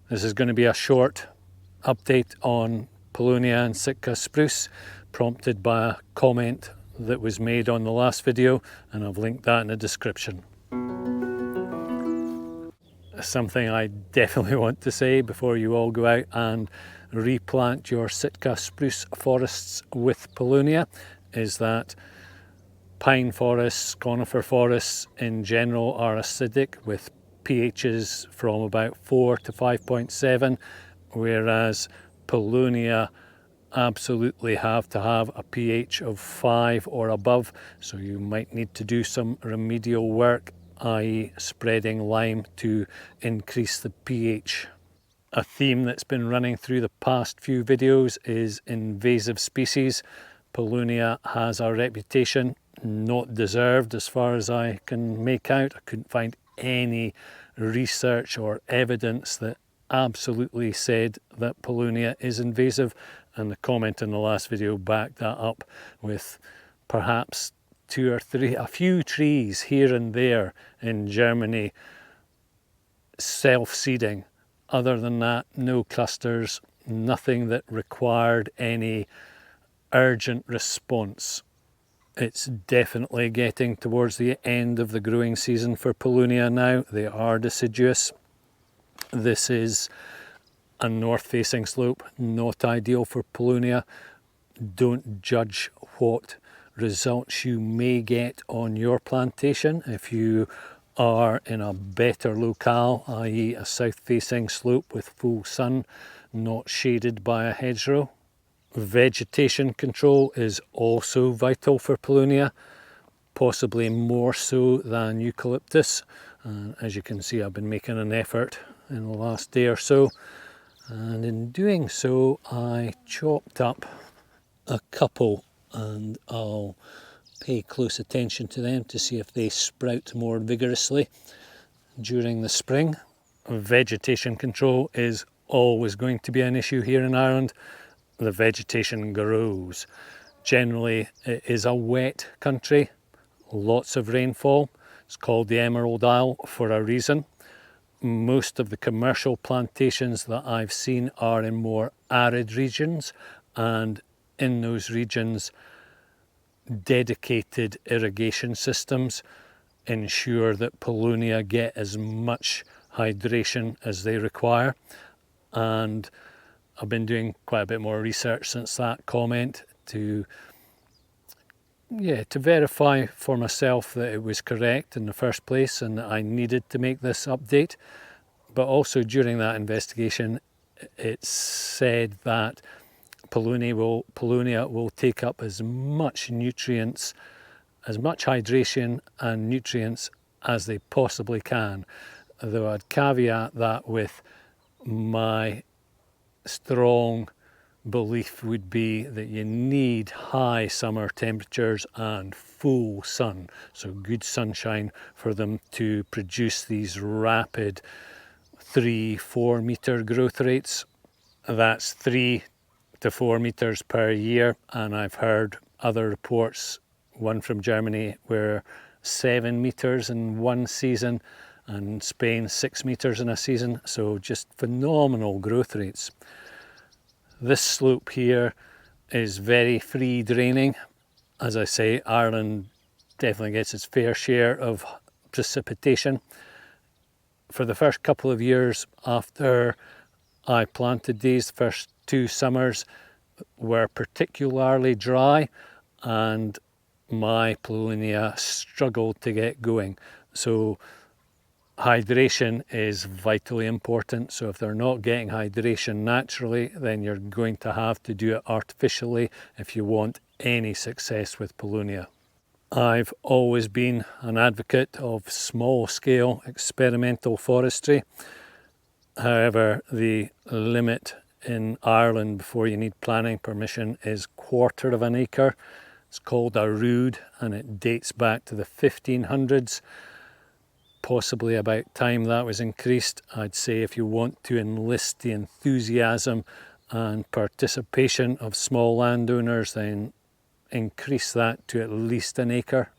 This is going to be a short update on Paulownia and Sitka Spruce, prompted by a comment that was made on the last video, and I've linked that in the description. Something I definitely want to say before you all go out and replant your Sitka Spruce forests with Paulownia is that pine forests, conifer forests in general are acidic with pHs from about 4 to 5.7, whereas Paulownia absolutely have to have a pH of 5 or above, so you might need to do some remedial work, i.e. spreading lime to increase the pH. A theme that's been running through the past few videos is invasive species. Paulownia has a reputation, not deserved as far as I can make out. I couldn't find any research or evidence that absolutely said that Paulownia is invasive, and the comment in the last video backed that up with perhaps two or three, a few trees here and there in Germany self-seeding. Other than that, no clusters, nothing that required any urgent response. It's definitely getting towards the end of the growing season for Paulownia now. They are deciduous. This is a north-facing slope, not ideal for Paulownia. Don't judge what results you may get on your plantation if you are in a better locale, i.e. a south-facing slope with full sun, not shaded by a hedgerow. Vegetation control is also vital for Paulownia, possibly more so than eucalyptus. As you can see, I've been making an effort in the last day or so, and in doing so I chopped up a couple, and I'll pay close attention to them to see if they sprout more vigorously during the spring. Vegetation control is always going to be an issue here in Ireland. The vegetation grows. Generally, it is a wet country, lots of rainfall. It's called the Emerald Isle for a reason. Most of the commercial plantations that I've seen are in more arid regions, and in those regions dedicated irrigation systems ensure that Paulownia get as much hydration as they require. And I've been doing quite a bit more research since that comment to verify for myself that it was correct in the first place and that I needed to make this update. But also during that investigation, it said that Paulownia will take up as much nutrients, as much hydration and nutrients as they possibly can. Though I'd caveat that with my strong belief would be that you need high summer temperatures and full sun, so good sunshine for them to produce these rapid 3-4 meter growth rates. That's 3 to 4 meters per year, and I've heard other reports, one from Germany where 7 meters in one season, and Spain 6 meters in a season, so just phenomenal growth rates. This slope here is very free draining. As I say, Ireland definitely gets its fair share of precipitation. For the first couple of years after I planted these, the first 2 summers were particularly dry, and my Paulownia struggled to get going. So hydration is vitally important. So if they're not getting hydration naturally, then you're going to have to do it artificially if you want any success with Paulownia. I've always been an advocate of small-scale experimental forestry. However, the limit in Ireland before you need planning permission is 1/4 of an acre. It's called a rood, and it dates back to the 1500s. Possibly about time that was increased. I'd say if you want to enlist the enthusiasm and participation of small landowners, then increase that to at least an acre.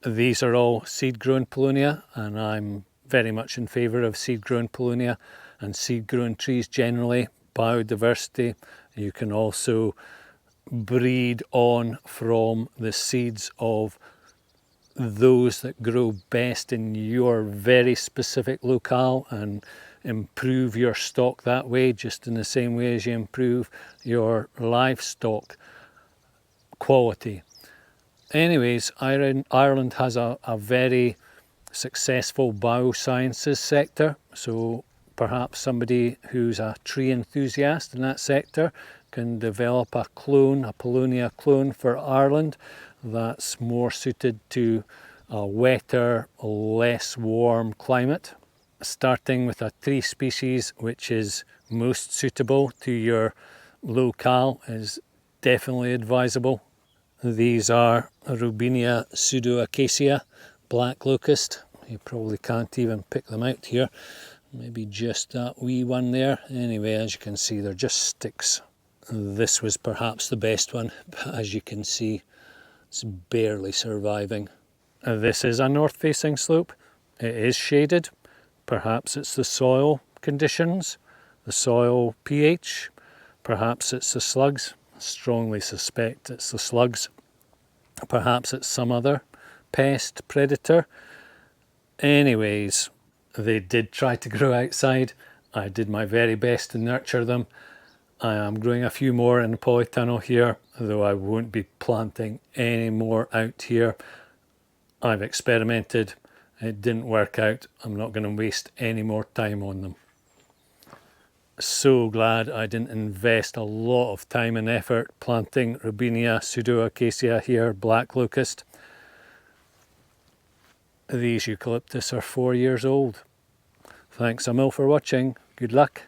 These are all seed-grown Paulownia, and I'm very much in favour of seed-grown Paulownia. and seed grown trees generally, biodiversity. You can also breed on from the seeds of those that grow best in your very specific locale and improve your stock that way, just in the same way as you improve your livestock quality. Anyways, Ireland has a very successful biosciences sector, so perhaps somebody who's a tree enthusiast in that sector can develop a clone, a Paulownia clone for Ireland that's more suited to a wetter, less warm climate, starting with a tree species which is most suitable to your locale is definitely advisable. These are Robinia pseudoacacia, black locust. You probably can't even pick them out here. Maybe just that wee one there. Anyway, as you can see, they're just sticks. This was perhaps the best one, but as you can see, it's barely surviving. This is a north-facing slope. It is shaded. Perhaps it's the soil conditions, the soil pH. Perhaps it's the slugs. I strongly suspect it's the slugs. Perhaps it's some other pest, predator. Anyways, they did try to grow outside. I did my very best to nurture them. I am growing a few more in the polytunnel here, though I won't be planting any more out here. I've experimented. It didn't work out. I'm not going to waste any more time on them. So glad I didn't invest a lot of time and effort planting Robinia pseudoacacia here, black locust. These eucalyptus are 4 years old. Thanks a mil for watching. Good luck.